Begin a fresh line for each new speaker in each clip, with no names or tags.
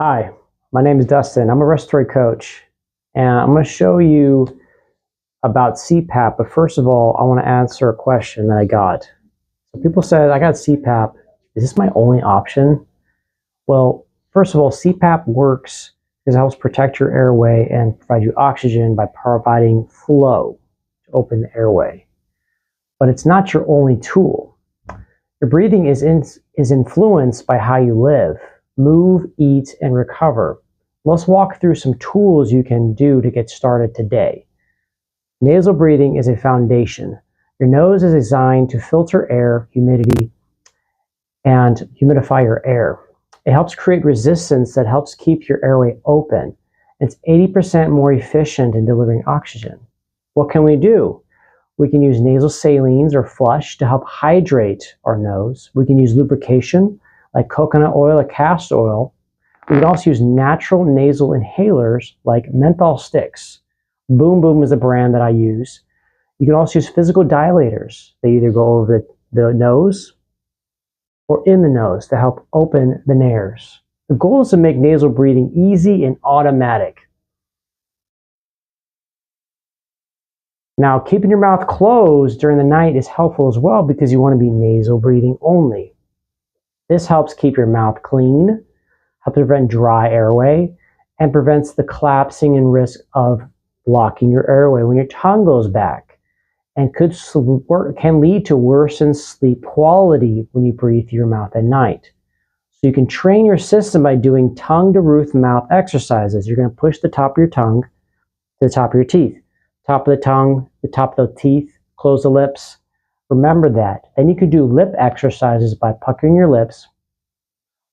Hi, my name is Dustin. I'm a respiratory coach, and I'm going to show you about CPAP. But first of all, I want to answer a question that I got. So people said, I got CPAP. Is this my only option? Well, first of all, CPAP works because it helps protect your airway and provide you oxygen by providing flow to open the airway. But it's not your only tool. Your breathing is influenced by how you live, move, eat, and recover. Let's walk through some tools you can do to get started today. Nasal breathing is a foundation. Your nose is designed to filter air, humidity, and humidify your air. It helps create resistance that helps keep your airway open. It's 80% more efficient in delivering oxygen. What can we do? We can use nasal salines or flush to help hydrate our nose. We can use lubrication like coconut oil or castor oil. We can also use natural nasal inhalers like menthol sticks. Boom Boom is a brand that I use. You can also use physical dilators. They either go over the nose or in the nose to help open the nares. The goal is to make nasal breathing easy and automatic. Now, keeping your mouth closed during the night is helpful as well because you want to be nasal breathing only. This helps keep your mouth clean, helps prevent dry airway, and prevents the collapsing and risk of blocking your airway when your tongue goes back, and can lead to worsened sleep quality when you breathe through your mouth at night. So you can train your system by doing tongue to roof mouth exercises. You're going to push the top of your tongue to the top of your teeth. Top of the tongue, the top of the teeth, close the lips. Remember that. Then you could do lip exercises by puckering your lips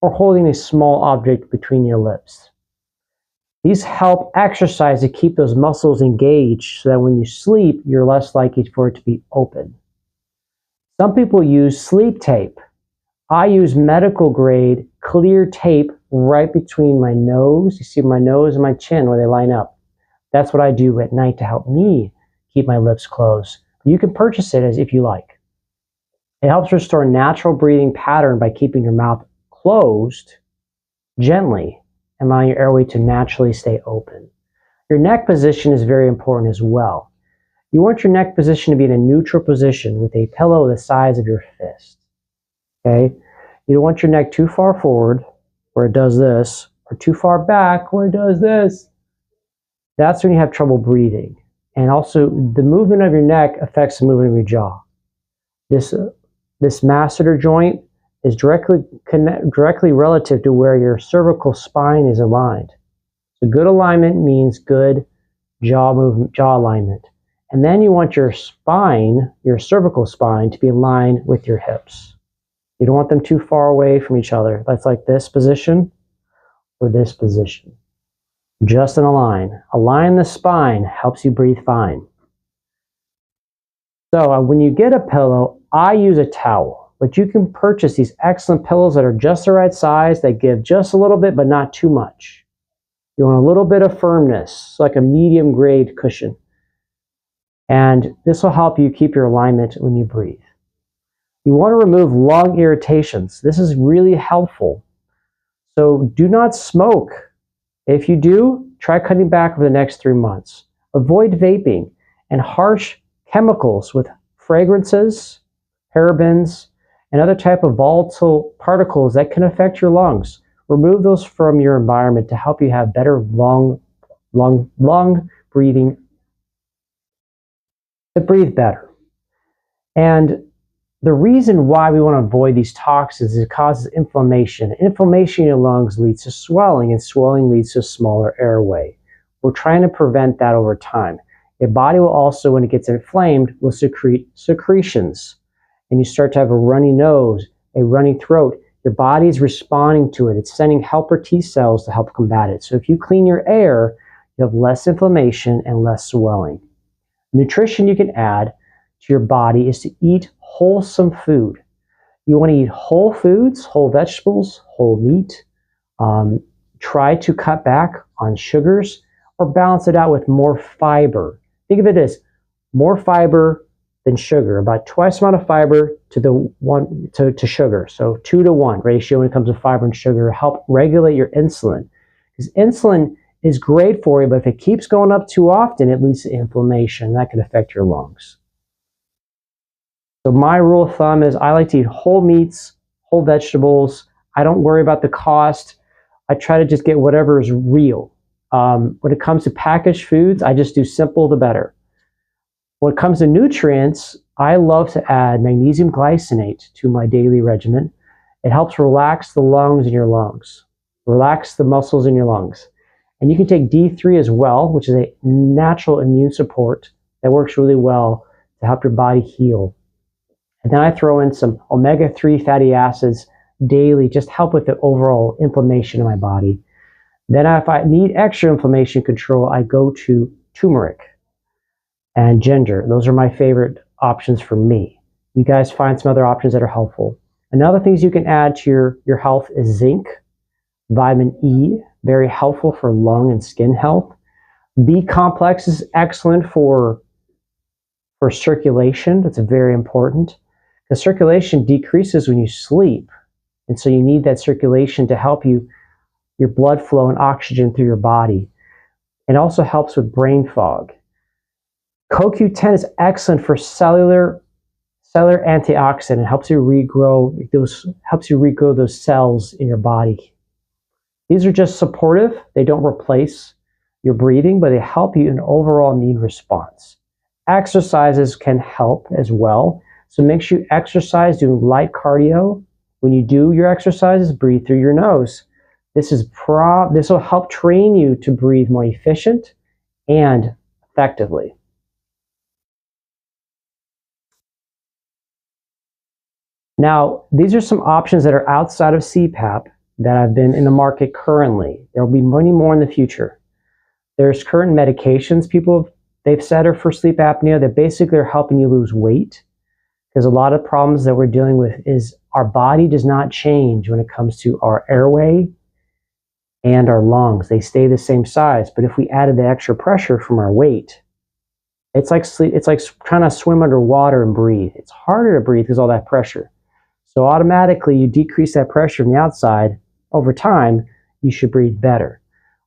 or holding a small object between your lips. These help exercise to keep those muscles engaged so that when you sleep, you're less likely for it to be open. Some people use sleep tape. I use medical grade clear tape right between my nose. You see my nose and my chin where they line up. That's what I do at night to help me keep my lips closed. You can purchase it as if you like. It helps restore natural breathing pattern by keeping your mouth closed gently and allowing your airway to naturally stay open. Your neck position is very important as well. You want your neck position to be in a neutral position with a pillow the size of your fist. Okay? You don't want your neck too far forward where it does this, or too far back where it does this. That's when you have trouble breathing. And also, the movement of your neck affects the movement of your jaw. This masseter joint is directly relative to where your cervical spine is aligned. So good alignment means good jaw alignment. And then you want your spine, your cervical spine, to be aligned with your hips. You don't want them too far away from each other. That's like this position or this position. Just in a line. Align the spine helps you breathe fine. So when you get a pillow, I use a towel, but you can purchase these excellent pillows that are just the right size, that give just a little bit, but not too much. You want a little bit of firmness, like a medium grade cushion. And this will help you keep your alignment when you breathe. You want to remove lung irritations. This is really helpful. So do not smoke. If you do, try cutting back over the next 3 months. Avoid vaping and harsh chemicals with fragrances, parabens, and other type of volatile particles that can affect your lungs. Remove those from your environment to help you have better lung breathing, to breathe better. And the reason why we want to avoid these toxins is it causes inflammation. Inflammation in your lungs leads to swelling, and swelling leads to a smaller airway. We're trying to prevent that over time. Your body will also, when it gets inflamed, will secrete secretions. And you start to have a runny nose, a runny throat. Your body is responding to it. It's sending helper T cells to help combat it. So if you clean your air, you have less inflammation and less swelling. Nutrition you can add to your body is to eat wholesome food. You want to eat whole foods, whole vegetables, whole meat. Try to cut back on sugars or balance it out with more fiber. Think of it as more fiber, than sugar, about twice the amount of fiber to sugar. So 2-to-1 ratio when it comes to fiber and sugar help regulate your insulin. Because insulin is great for you, but if it keeps going up too often, it leads to inflammation. That can affect your lungs. So my rule of thumb is I like to eat whole meats, whole vegetables. I don't worry about the cost. I try to just get whatever is real. When it comes to packaged foods, I just do simple the better. When it comes to nutrients, I love to add magnesium glycinate to my daily regimen. It helps relax the lungs in your lungs, relax the muscles in your lungs. And you can take D3 as well, which is a natural immune support that works really well to help your body heal. And then I throw in some omega-3 fatty acids daily, just help with the overall inflammation in my body. Then if I need extra inflammation control, I go to turmeric and ginger. Those are my favorite options for me. You guys find some other options that are helpful. Another things you can add to your health is zinc, vitamin E, very helpful for lung and skin health. B complex is excellent for circulation. That's very important. The circulation decreases when you sleep. And so you need that circulation to help your blood flow and oxygen through your body. It also helps with brain fog. CoQ10 is excellent for cellular antioxidant. It helps you regrow those cells in your body. These are just supportive. They don't replace your breathing, but they help you in an overall immune response. Exercises can help as well. So make sure you exercise, doing light cardio. When you do your exercises, breathe through your nose. This will help train you to breathe more efficient and effectively. Now, these are some options that are outside of CPAP that have been in the market currently. There will be many more in the future. There's current medications they've said are for sleep apnea that basically are helping you lose weight. Because a lot of problems that we're dealing with is our body does not change when it comes to our airway and our lungs. They stay the same size, but if we added the extra pressure from our weight, it's like trying to swim underwater and breathe. It's harder to breathe because all that pressure. So automatically you decrease that pressure from the outside. Over time, you should breathe better.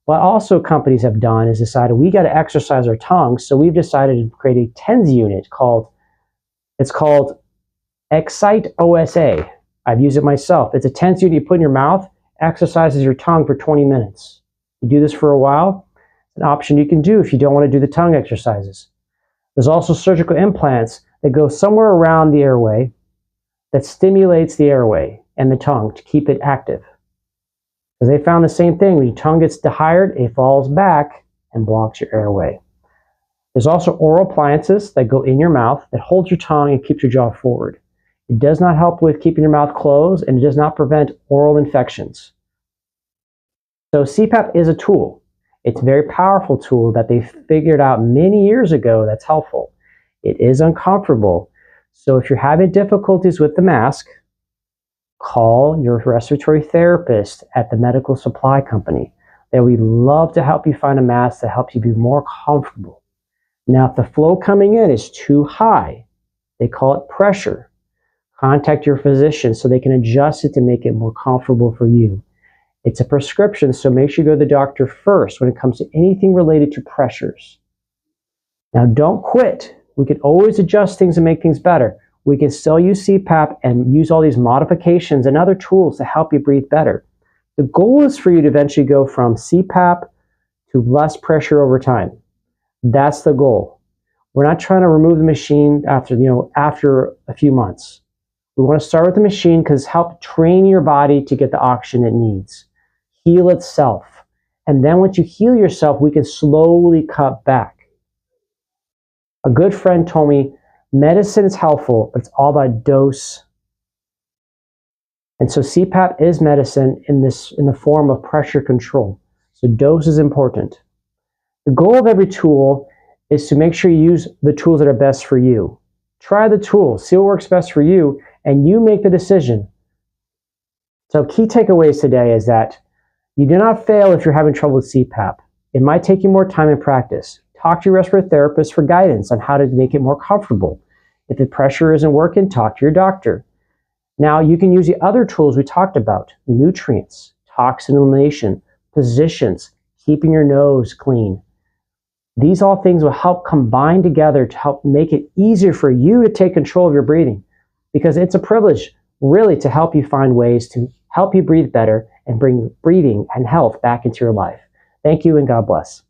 What also companies have done is decided we got to exercise our tongues, so we've decided to create a TENS unit called Excite OSA. I've used it myself. It's a TENS unit you put in your mouth, exercises your tongue for 20 minutes. You do this for a while, it's an option you can do if you don't want to do the tongue exercises. There's also surgical implants that go somewhere around the airway that stimulates the airway and the tongue to keep it active. Because they found the same thing. When your tongue gets tired, it falls back and blocks your airway. There's also oral appliances that go in your mouth that hold your tongue and keeps your jaw forward. It does not help with keeping your mouth closed, and it does not prevent oral infections. So CPAP is a tool. It's a very powerful tool that they figured out many years ago that's helpful. It is uncomfortable. So if you're having difficulties with the mask, call your respiratory therapist at the medical supply company. They would love to help you find a mask that helps you be more comfortable. Now, if the flow coming in is too high, they call it pressure. Contact your physician so they can adjust it to make it more comfortable for you. It's a prescription, so make sure you go to the doctor first when it comes to anything related to pressures. Now, don't quit. We can always adjust things and make things better. We can still use CPAP and use all these modifications and other tools to help you breathe better. The goal is for you to eventually go from CPAP to less pressure over time. That's the goal. We're not trying to remove the machine after a few months. We want to start with the machine because help train your body to get the oxygen it needs. Heal itself. And then once you heal yourself, we can slowly cut back. A good friend told me, medicine is helpful, but it's all about dose. And so CPAP is medicine in the form of pressure control. So dose is important. The goal of every tool is to make sure you use the tools that are best for you. Try the tools, see what works best for you, and you make the decision. So key takeaways today is that you do not fail if you're having trouble with CPAP. It might take you more time and practice. Talk to your respiratory therapist for guidance on how to make it more comfortable. If the pressure isn't working, talk to your doctor. Now, you can use the other tools we talked about: nutrients, toxin elimination, positions, keeping your nose clean. These all things will help combine together to help make it easier for you to take control of your breathing, because it's a privilege really to help you find ways to help you breathe better and bring breathing and health back into your life. Thank you and God bless.